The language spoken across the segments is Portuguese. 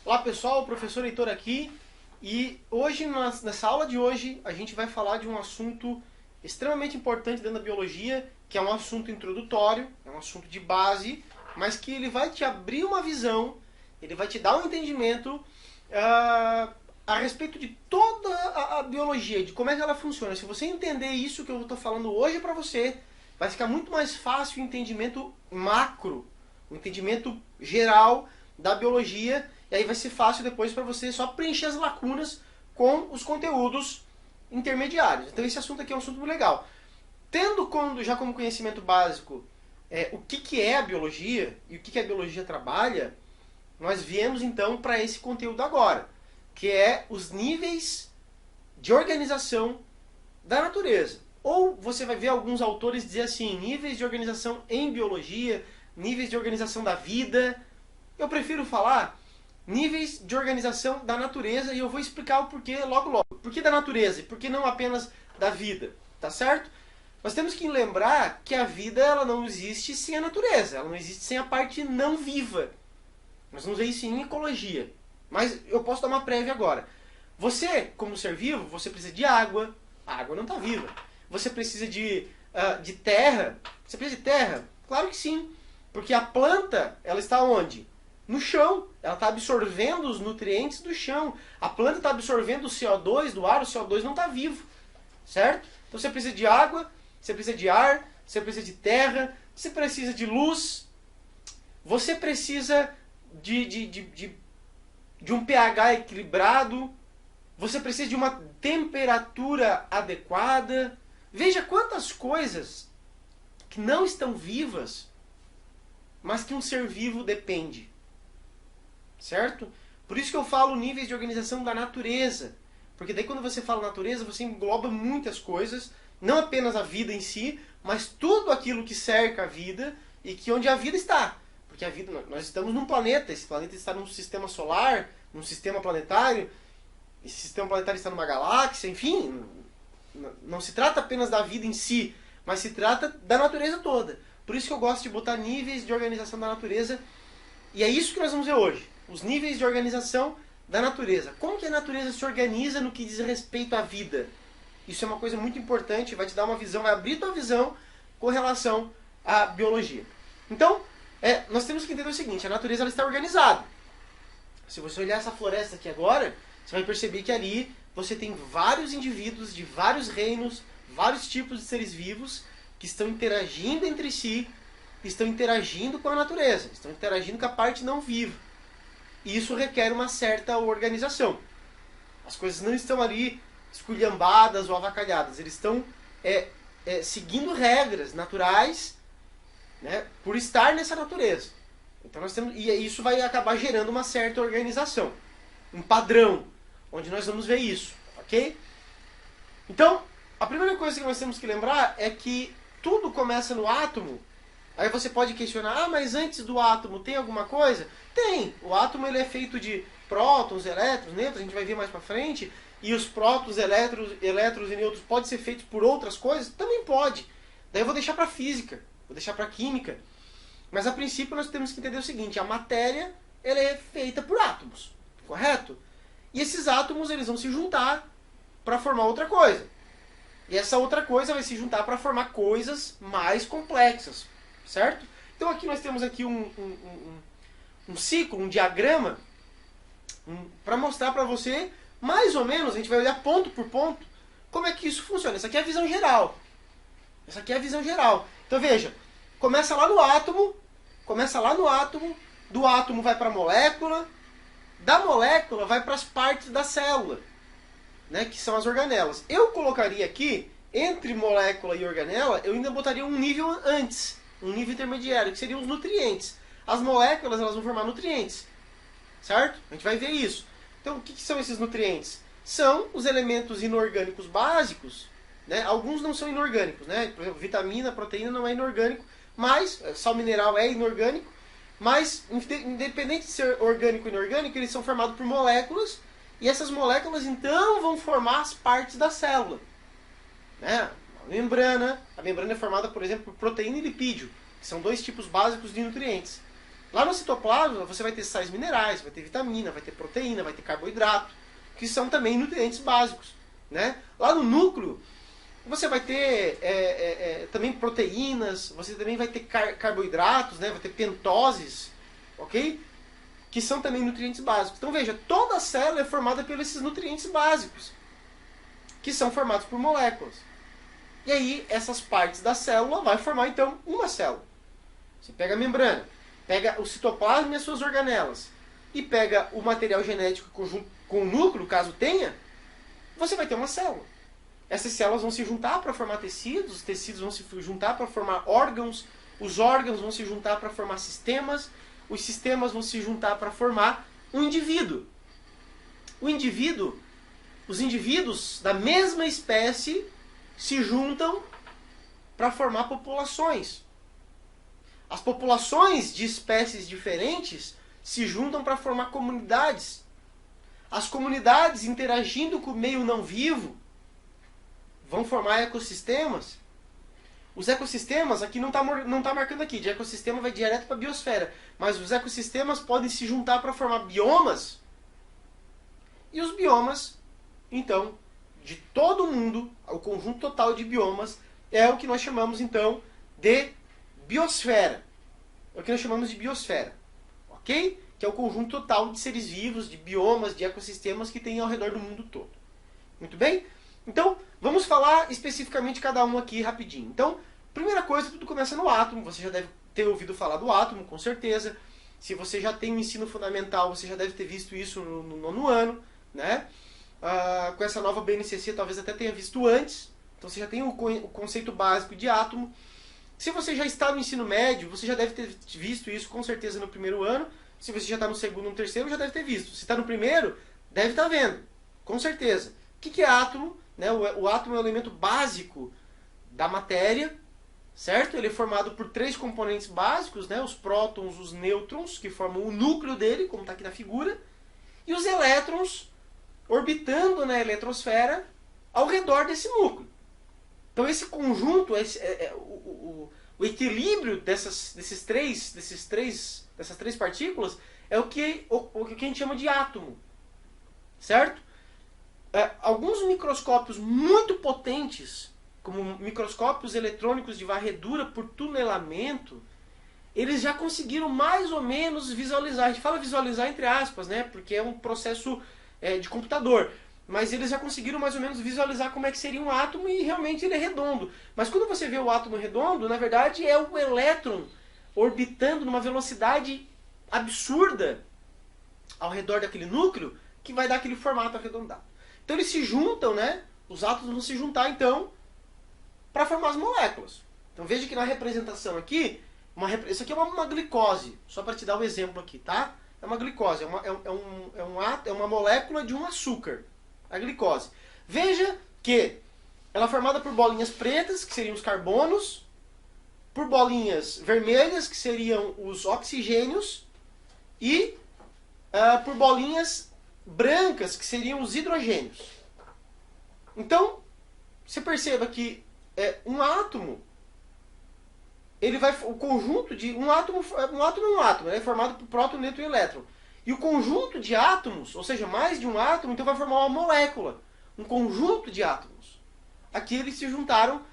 Olá pessoal, o professor Heitor aqui e hoje, nessa aula de hoje, a gente vai falar de um assunto extremamente importante dentro da biologia, que é um assunto introdutório, é um assunto de base, mas que ele vai te abrir uma visão, ele vai te dar um entendimento a respeito de toda a biologia, de como é que ela funciona. Se você entender isso que eu estou falando hoje para você, vai ficar muito mais fácil o entendimento macro, o entendimento geral da biologia, e aí vai ser fácil depois para você só preencher as lacunas com os conteúdos intermediários. Então esse assunto aqui é um assunto muito legal. Tendo já como conhecimento básico o que é a biologia e o que a biologia trabalha, nós viemos então para esse conteúdo agora, que é os níveis de organização da natureza. Ou você vai ver alguns autores dizer assim, níveis de organização em biologia, níveis de organização da vida. Eu prefiro falar níveis de organização da natureza e eu vou explicar o porquê logo logo. Por que da natureza e por que não apenas da vida, tá certo? Nós temos que lembrar que a vida ela não existe sem a natureza, ela não existe sem a parte não viva. Nós vamos ver isso em ecologia, mas eu posso dar uma prévia agora. Você, como ser vivo, você precisa de água, a água não está viva. Você precisa de terra, você precisa de terra? Claro que sim, porque a planta ela está onde? No chão, ela está absorvendo os nutrientes do chão. A planta está absorvendo o CO2 do ar, o CO2 não está vivo, certo? Então você precisa de água, você precisa de ar, você precisa de terra, você precisa de luz, você precisa de um pH equilibrado, você precisa de uma temperatura adequada. Veja quantas coisas que não estão vivas, mas que um ser vivo depende. Certo? Por isso que eu falo níveis de organização da natureza. Porque daí quando você fala natureza, você engloba muitas coisas, não apenas a vida em si, mas tudo aquilo que cerca a vida e que onde a vida está. Porque a vida, nós estamos num planeta, esse planeta está num sistema solar, num sistema planetário, esse sistema planetário está numa galáxia, enfim, não se trata apenas da vida em si, mas se trata da natureza toda. Por isso que eu gosto de botar níveis de organização da natureza, e é isso que nós vamos ver hoje. Os níveis de organização da natureza. Como que a natureza se organiza no que diz respeito à vida? Isso é uma coisa muito importante, vai te dar uma visão, vai abrir tua visão com relação à biologia. Então, nós temos que entender o seguinte, a natureza ela está organizada. Se você olhar essa floresta aqui agora, você vai perceber que ali você tem vários indivíduos de vários reinos, vários tipos de seres vivos que estão interagindo entre si, estão interagindo com a natureza, estão interagindo com a parte não viva. E isso requer uma certa organização. As coisas não estão ali esculhambadas ou avacalhadas. Eles estão seguindo regras naturais, né, por estar nessa natureza. Então nós temos, e isso vai acabar gerando uma certa organização. Um padrão, onde nós vamos ver isso. Ok? Então, a primeira coisa que nós temos que lembrar é que tudo começa no átomo. Aí você pode questionar, mas antes do átomo tem alguma coisa? Tem! O átomo ele é feito de prótons, elétrons, nêutrons, a gente vai ver mais pra frente. E os prótons, elétrons e nêutrons podem ser feitos por outras coisas? Também pode. Daí eu vou deixar pra física, vou deixar pra química. Mas a princípio nós temos que entender o seguinte, a matéria ela é feita por átomos, correto? E esses átomos eles vão se juntar para formar outra coisa. E essa outra coisa vai se juntar para formar coisas mais complexas. Certo? Então aqui nós temos aqui um ciclo, um diagrama, para mostrar para você, mais ou menos, a gente vai olhar ponto por ponto, como é que isso funciona. Essa aqui é a visão geral. Essa aqui é a visão geral. Então veja, começa lá no átomo, do átomo vai para a molécula, da molécula vai para as partes da célula, né, que são as organelas. Eu colocaria aqui, entre molécula e organela, eu ainda botaria um nível antes. Um nível intermediário, que seriam os nutrientes. As moléculas elas vão formar nutrientes. Certo? A gente vai ver isso. Então, o que são esses nutrientes? São os elementos inorgânicos básicos. Né? Alguns não são inorgânicos. Né? Por exemplo, vitamina, proteína não é inorgânico. Mas, sal mineral é inorgânico. Mas, independente de ser orgânico ou inorgânico, eles são formados por moléculas. E essas moléculas, então, vão formar as partes da célula. Né? A membrana é formada, por exemplo, por proteína e lipídio, que são dois tipos básicos de nutrientes. Lá no citoplasma você vai ter sais minerais, vai ter vitamina, vai ter proteína, vai ter carboidrato, que são também nutrientes básicos, né? Lá no núcleo você vai ter também proteínas, você também vai ter carboidratos, né? Vai ter pentoses, ok? Que são também nutrientes básicos. Então veja, toda a célula é formada por esses nutrientes básicos, que são formados por moléculas. E aí essas partes da célula vai formar então uma célula. Você pega a membrana, pega o citoplasma e as suas organelas, e pega o material genético com o núcleo, caso tenha, você vai ter uma célula. Essas células vão se juntar para formar tecidos, os tecidos vão se juntar para formar órgãos, os órgãos vão se juntar para formar sistemas, os sistemas vão se juntar para formar um indivíduo. Os indivíduos da mesma espécie se juntam para formar populações. As populações de espécies diferentes se juntam para formar comunidades. As comunidades interagindo com o meio não vivo vão formar ecossistemas. Os ecossistemas, aqui não está marcando aqui, de ecossistema vai direto para a biosfera, mas os ecossistemas podem se juntar para formar biomas. E os biomas, então, de todo o mundo, o conjunto total de biomas, é o que nós chamamos então de biosfera. É o que nós chamamos de biosfera. Ok? Que é o conjunto total de seres vivos, de biomas, de ecossistemas que tem ao redor do mundo todo. Muito bem? Então, vamos falar especificamente cada um aqui rapidinho. Então, primeira coisa, tudo começa no átomo. Você já deve ter ouvido falar do átomo, com certeza. Se você já tem um ensino fundamental, você já deve ter visto isso no nono ano, né? Com essa nova BNCC, talvez até tenha visto antes. Então, você já tem o conceito básico de átomo. Se você já está no ensino médio, você já deve ter visto isso com certeza no primeiro ano. Se você já está no segundo ou no terceiro, já deve ter visto. Se está no primeiro, deve estar vendo, com certeza. O que é átomo? Né? O átomo é o elemento básico da matéria, certo? Ele é formado por 3 componentes básicos, né? Os prótons, os nêutrons, que formam o núcleo dele, como está aqui na figura, e os elétrons orbitando na eletrosfera ao redor desse núcleo. Então esse conjunto, o equilíbrio dessas três partículas é o que a gente chama de átomo, certo? Alguns microscópios muito potentes, como microscópios eletrônicos de varredura por tunelamento, eles já conseguiram mais ou menos visualizar. A gente fala visualizar entre aspas, né? Porque é um processo de computador. Mas eles já conseguiram mais ou menos visualizar como é que seria um átomo e realmente ele é redondo. Mas quando você vê o átomo redondo, na verdade é o elétron orbitando numa velocidade absurda ao redor daquele núcleo que vai dar aquele formato arredondado. Então eles se juntam, né? Os átomos vão se juntar então para formar as moléculas. Então veja que na representação aqui, isso aqui é uma glicose, só para te dar um exemplo aqui, tá? É uma glicose, é uma molécula de um açúcar, a glicose. Veja que ela é formada por bolinhas pretas, que seriam os carbonos, por bolinhas vermelhas, que seriam os oxigênios, e por bolinhas brancas, que seriam os hidrogênios. Então, você perceba que um átomo, o conjunto de um átomo é um átomo, é formado por próton, nêutron e elétron. E o conjunto de átomos, ou seja, mais de um átomo, então vai formar uma molécula, um conjunto de átomos. Aqui eles se juntaram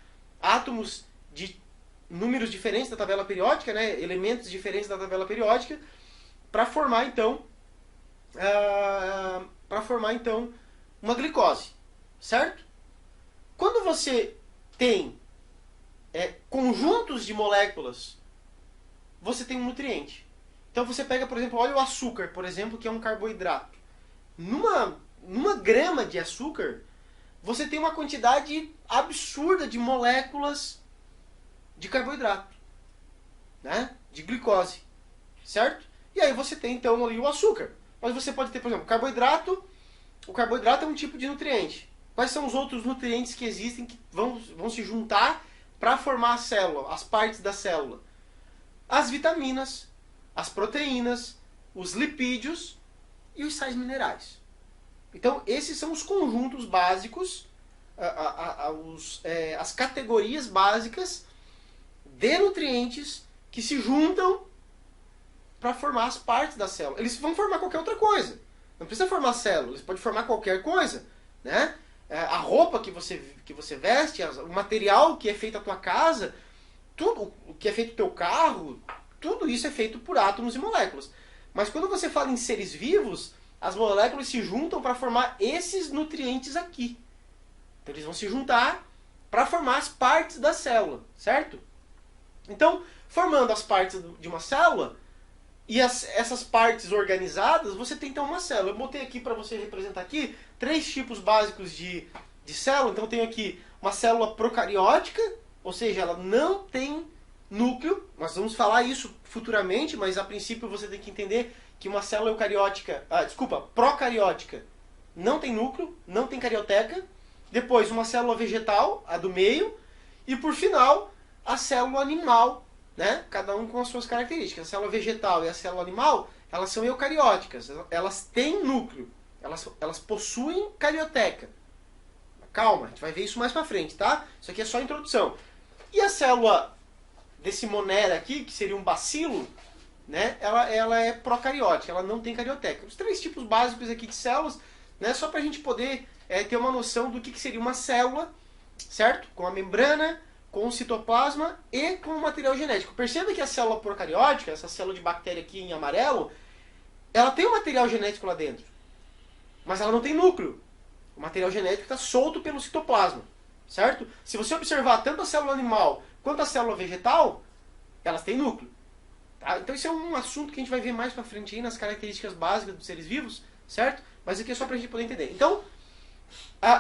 átomos de números diferentes da tabela periódica, né, elementos diferentes da tabela periódica, para formar então uma glicose, certo? Quando você tem conjuntos de moléculas, você tem um nutriente. Então você pega, por exemplo, olha o açúcar, por exemplo, que é um carboidrato. Numa grama de açúcar, você tem uma quantidade absurda de moléculas de carboidrato, né? De glicose, certo? E aí você tem então ali o açúcar. Mas você pode ter, por exemplo, carboidrato. O carboidrato é um tipo de nutriente. Quais são os outros nutrientes que existem que vão se juntar para formar a célula, as partes da célula? As vitaminas, as proteínas, os lipídios e os sais minerais. Então, esses são os conjuntos básicos, as categorias básicas de nutrientes que se juntam para formar as partes da célula. Eles vão formar qualquer outra coisa. Não precisa formar célula, eles podem formar qualquer coisa, né? A roupa que você veste, o material que é feito a tua casa, tudo o que é feito o teu carro, tudo isso é feito por átomos e moléculas. Mas quando você fala em seres vivos, as moléculas se juntam para formar esses nutrientes aqui. Então eles vão se juntar para formar as partes da célula, certo? Então, formando as partes de uma célula, e essas partes organizadas, você tem então uma célula. Eu botei aqui para você representar aqui 3 tipos básicos de célula. Então eu tenho aqui uma célula procariótica, ou seja, ela não tem núcleo. Nós vamos falar isso futuramente, mas a princípio você tem que entender que uma célula procariótica não tem núcleo, não tem carioteca. Depois uma célula vegetal, a do meio. E por final, a célula animal, né? Cada um com as suas características. A célula vegetal e a célula animal, elas são eucarióticas. Elas têm núcleo. Elas possuem carioteca. Calma, a gente vai ver isso mais pra frente, tá? Isso aqui é só a introdução. E a célula desse monera aqui, que seria um bacilo, né? Ela é procariótica, ela não tem carioteca. Os 3 tipos básicos aqui de células, né? Só pra gente poder ter uma noção do que seria uma célula, certo? Com a membrana, com o citoplasma e com o material genético. Perceba que a célula procariótica, essa célula de bactéria aqui em amarelo, ela tem um material genético lá dentro. Mas ela não tem núcleo. O material genético está solto pelo citoplasma, certo? Se você observar tanto a célula animal quanto a célula vegetal, elas têm núcleo. Tá? Então isso é um assunto que a gente vai ver mais pra frente aí nas características básicas dos seres vivos, certo? Mas aqui é só pra gente poder entender. Então,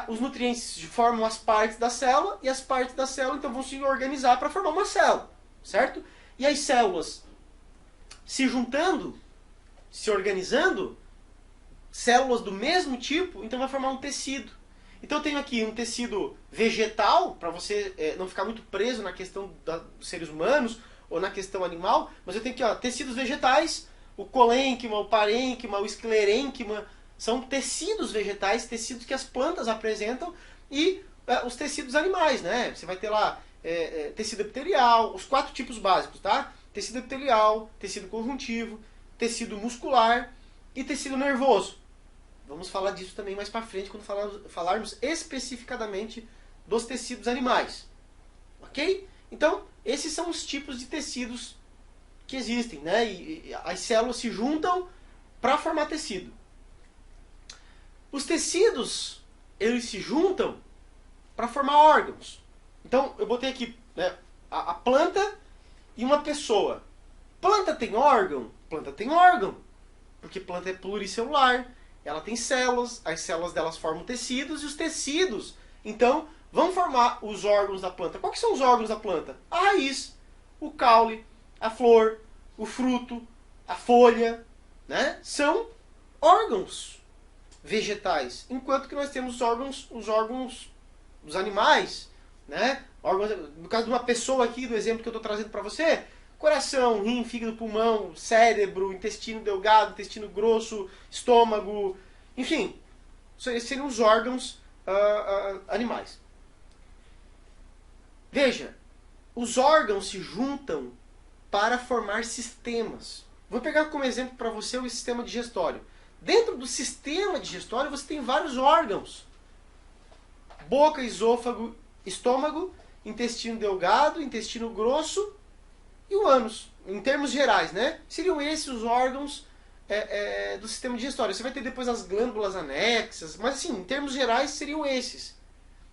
os nutrientes formam as partes da célula, e as partes da célula então vão se organizar para formar uma célula, certo? E as células se juntando, se organizando, células do mesmo tipo, então vai formar um tecido. Então eu tenho aqui um tecido vegetal, para você não ficar muito preso na questão dos seres humanos ou na questão animal, mas eu tenho aqui tecidos vegetais, o colênquima, o parênquima, o esclerênquima. São tecidos vegetais, tecidos que as plantas apresentam, e os tecidos animais, né? Você vai ter lá tecido epitelial, os 4 tipos básicos, tá? Tecido epitelial, tecido conjuntivo, tecido muscular e tecido nervoso. Vamos falar disso também mais pra frente, quando falarmos especificadamente dos tecidos animais. Ok? Então, esses são os tipos de tecidos que existem, né? E as células se juntam para formar tecido. Os tecidos, eles se juntam para formar órgãos. Então, eu botei aqui, né, a planta e uma pessoa. Planta tem órgão? Planta tem órgão. Porque planta é pluricelular, ela tem células, as células delas formam tecidos, e os tecidos, então, vão formar os órgãos da planta. Quais são os órgãos da planta? A raiz, o caule, a flor, o fruto, a folha, né? São órgãos vegetais, enquanto que nós temos os órgãos dos animais, né? No caso de uma pessoa aqui, do exemplo que eu estou trazendo para você, coração, rim, fígado, pulmão, cérebro, intestino delgado, intestino grosso, estômago, enfim, esses seriam os órgãos animais. Veja, os órgãos se juntam para formar sistemas. Vou pegar como exemplo para você o sistema digestório. Dentro do sistema digestório você tem vários órgãos. Boca, esôfago, estômago, intestino delgado, intestino grosso e o ânus. Em termos gerais, né? Seriam esses os órgãos do sistema digestório. Você vai ter depois as glândulas anexas, mas assim, em termos gerais seriam esses.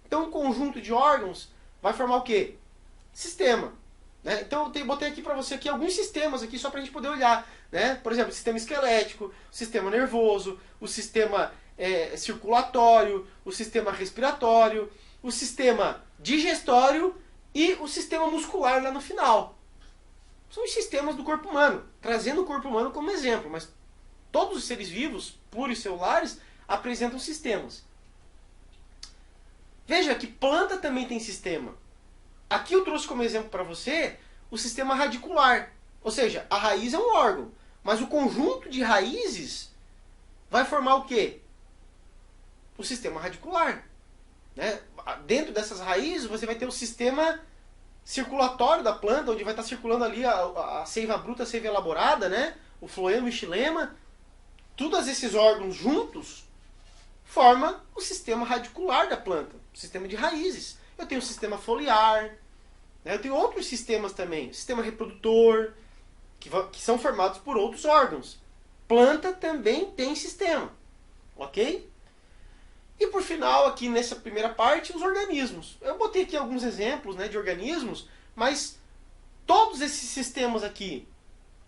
Então um conjunto de órgãos vai formar o quê? Sistema. Né? Então eu botei aqui para você aqui alguns sistemas aqui só para a gente poder olhar, né? Por exemplo, o sistema esquelético, o sistema nervoso, o sistema circulatório, o sistema respiratório, o sistema digestório e o sistema muscular lá no final. São os sistemas do corpo humano, trazendo o corpo humano como exemplo, mas todos os seres vivos, pluricelulares, apresentam sistemas. Veja que planta também tem sistema. Aqui eu trouxe como exemplo para você o sistema radicular. Ou seja, a raiz é um órgão. Mas o conjunto de raízes vai formar o quê? O sistema radicular. Né? Dentro dessas raízes você vai ter o sistema circulatório da planta, onde vai estar circulando ali a seiva bruta, a seiva elaborada, né? o floema e o xilema, todos esses órgãos juntos formam o sistema radicular da planta, o sistema de raízes. Eu tenho o sistema foliar, né? Eu tenho outros sistemas também, o sistema reprodutor, que são formados por outros órgãos. Planta também tem sistema, ok? E por final, aqui nessa primeira parte, os organismos. Eu botei aqui alguns exemplos, né, de organismos, mas todos esses sistemas aqui,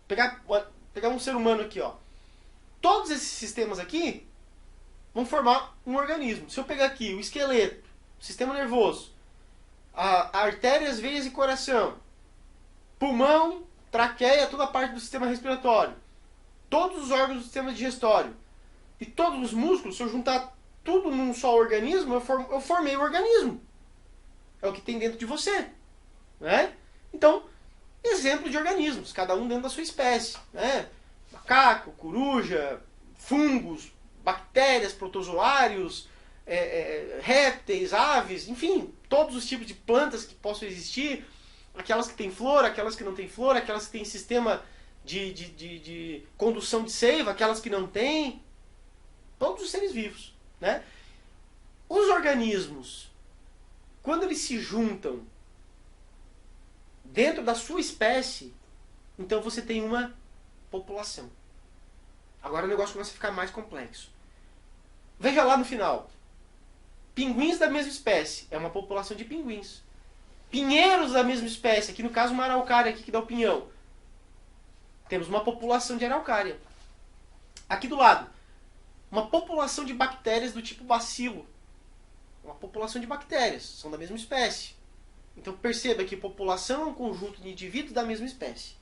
pegar um ser humano aqui, ó, todos esses sistemas aqui vão formar um organismo. Se eu pegar aqui o esqueleto, o sistema nervoso, a artérias, veias e coração, pulmão, traqueia, toda a parte do sistema respiratório, todos os órgãos do sistema digestório e todos os músculos, se eu juntar tudo num só organismo, eu formei o organismo. É o que tem dentro de você, né? Então, exemplo de organismos, cada um dentro da sua espécie, né? Macaco, coruja, fungos, bactérias, protozoários, répteis, aves, enfim, todos os tipos de plantas que possam existir, aquelas que têm flor, aquelas que não têm flor, aquelas que têm sistema de condução de seiva, aquelas que não têm, todos os seres vivos, né? Os organismos, quando eles se juntam dentro da sua espécie, então você tem uma população. Agora o negócio começa a ficar mais complexo. Veja lá no final. Pinguins da mesma espécie. É uma população de pinguins. Pinheiros da mesma espécie. Aqui no caso uma araucária aqui que dá o pinhão. Temos uma população de araucária. Aqui do lado. Uma população de bactérias do tipo bacilo. Uma população de bactérias. São da mesma espécie. Então perceba que população é um conjunto de indivíduos da mesma espécie.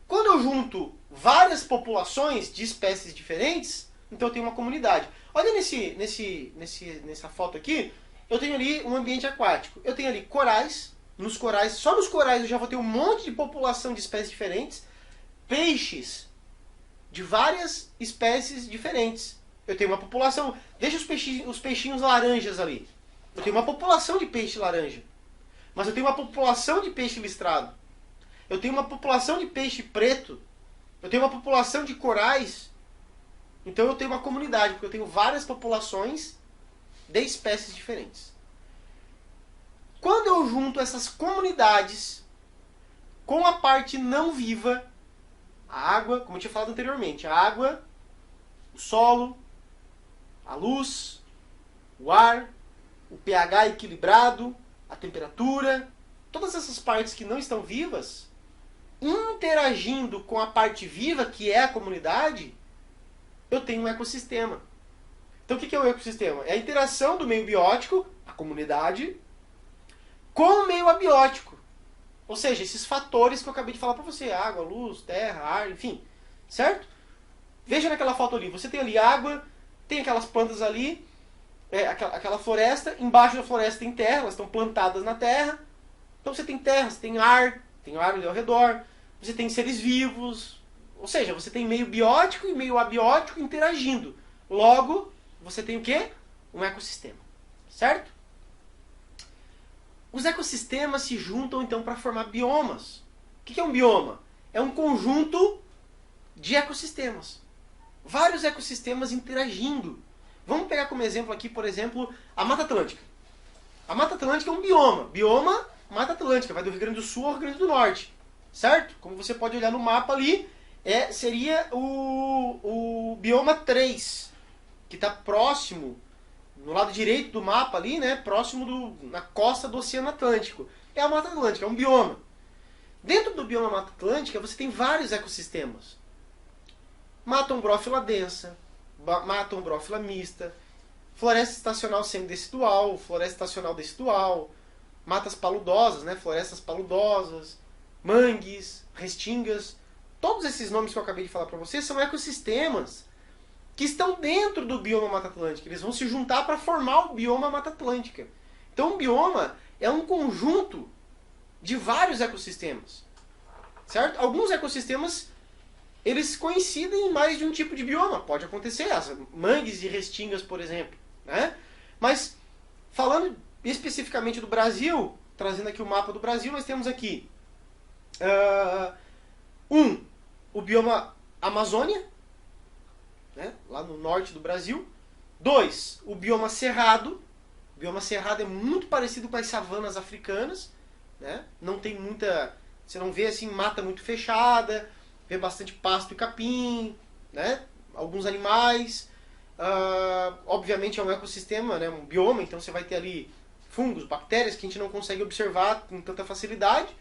Quando eu junto várias populações de espécies diferentes, então eu tenho uma comunidade. Olha nessa foto aqui, eu tenho ali um ambiente aquático. Eu tenho ali corais. Nos corais, só nos corais eu já vou ter um monte de população de espécies diferentes. Peixes de várias espécies diferentes. Eu tenho uma população... Deixa os peixinhos laranjas ali. Eu tenho uma população de peixe laranja. Mas eu tenho uma população de peixe listrado. Eu tenho uma população de peixe preto. Eu tenho uma população de corais. Então eu tenho uma comunidade, porque eu tenho várias populações de espécies diferentes. Quando eu junto essas comunidades com a parte não viva, a água, como eu tinha falado anteriormente, a água, o solo, a luz, o ar, o pH equilibrado, a temperatura, todas essas partes que não estão vivas, interagindo com a parte viva, que é a comunidade, eu tenho um ecossistema. Então o que é o ecossistema? É a interação do meio biótico, a comunidade, com o meio abiótico. Ou seja, esses fatores que eu acabei de falar para você, água, luz, terra, ar, enfim, certo? Veja naquela foto ali, você tem ali água, tem aquelas plantas ali, aquela floresta, embaixo da floresta tem terra, elas estão plantadas na terra. Então você tem terra, você tem ar ali ao redor, você tem seres vivos, ou seja, você tem meio biótico e meio abiótico interagindo. Logo, você tem o quê? Um ecossistema, certo? Os ecossistemas se juntam então para formar biomas. O que é um bioma? É um conjunto de ecossistemas. Vários ecossistemas interagindo. Vamos pegar como exemplo aqui, por exemplo, a Mata Atlântica. A Mata Atlântica é um bioma. Bioma, Mata Atlântica. Vai do Rio Grande do Sul ao Rio Grande do Norte. Certo? Como você pode olhar no mapa ali, seria o bioma 3, que está próximo, no lado direito do mapa ali, né, próximo na costa do Oceano Atlântico. É a Mata Atlântica, é um bioma. Dentro do bioma Mata Atlântica, você tem vários ecossistemas. Mata ombrófila densa, mata ombrófila mista, floresta estacional semidecidual, floresta estacional decidual, matas paludosas, né, florestas paludosas, mangues, restingas. Todos esses nomes que eu acabei de falar para vocês são ecossistemas que estão dentro do bioma Mata Atlântica. Eles vão se juntar para formar o bioma Mata Atlântica. Então um bioma é um conjunto de vários ecossistemas. Certo? Alguns ecossistemas eles coincidem em mais de um tipo de bioma. Pode acontecer, as mangues e restingas, por exemplo. Né? Mas falando especificamente do Brasil, trazendo aqui o mapa do Brasil, nós temos aqui o bioma Amazônia, né, lá no norte do Brasil. 2, o bioma cerrado. O bioma cerrado é muito parecido com as savanas africanas, né? Não tem muita... Você não vê assim mata muito fechada, vê bastante pasto e capim, né? Alguns animais. Obviamente é um ecossistema, né? Um bioma, então você vai ter ali fungos, bactérias que a gente não consegue observar com tanta facilidade,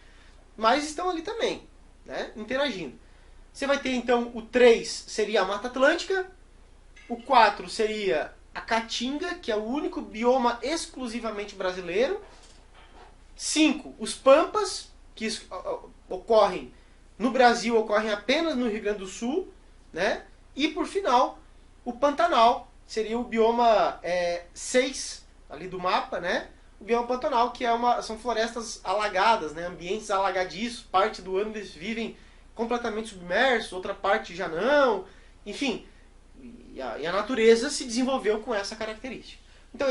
mas estão ali também, né? Interagindo. Você vai ter então o 3 seria a Mata Atlântica, o 4 seria a Caatinga, que é o único bioma exclusivamente brasileiro. 5, os Pampas, que ocorrem no Brasil, ocorrem apenas no Rio Grande do Sul, né? E por final, o Pantanal, seria o bioma 6 ali do mapa, né? O bioma Pantanal, que são florestas alagadas, né? Ambientes alagadiços, parte do ano eles vivem completamente submersos, outra parte já não, enfim, e a natureza se desenvolveu com essa característica. Então,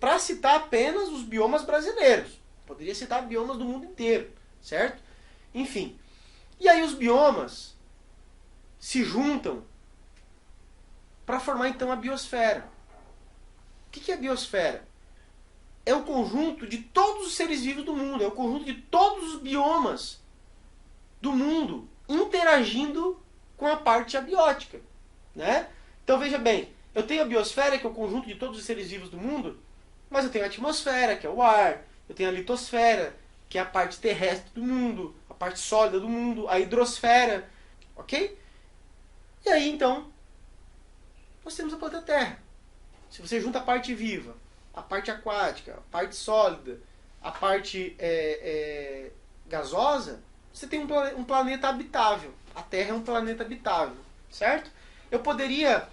para citar apenas os biomas brasileiros, poderia citar biomas do mundo inteiro, certo? Enfim, e aí os biomas se juntam para formar então a biosfera. O que é a biosfera? É o conjunto de todos os seres vivos do mundo, é o conjunto de todos os biomas do mundo interagindo com a parte abiótica, né? Então veja bem, eu tenho a biosfera, que é o conjunto de todos os seres vivos do mundo, mas eu tenho a atmosfera, que é o ar, eu tenho a litosfera, que é a parte terrestre do mundo, a parte sólida do mundo, a hidrosfera, ok? E aí então, nós temos a planeta Terra. Se você junta a parte viva, a parte aquática, a parte sólida, a parte gasosa, você tem um planeta habitável. A Terra é um planeta habitável, certo? Eu poderia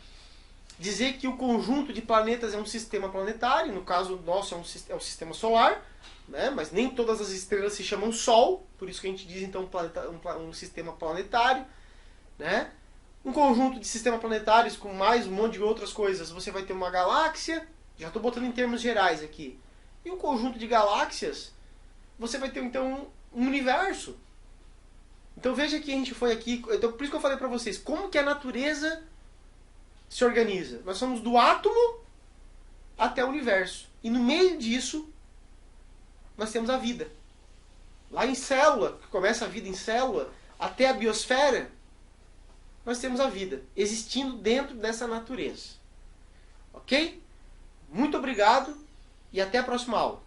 dizer que o conjunto de planetas é um sistema planetário, no caso nosso é o sistema solar, né? Mas nem todas as estrelas se chamam Sol, por isso que a gente diz então um sistema planetário, né? Um conjunto de sistemas planetários com mais um monte de outras coisas, você vai ter uma galáxia, já estou botando em termos gerais aqui, e um conjunto de galáxias, você vai ter então um universo. Então veja que a gente foi aqui, então, por isso que eu falei para vocês, como que a natureza se organiza. Nós somos do átomo até o universo. E no meio disso, nós temos a vida. Lá em célula, que começa a vida em célula, até a biosfera, nós temos a vida, existindo dentro dessa natureza. Ok? Muito obrigado e até a próxima aula.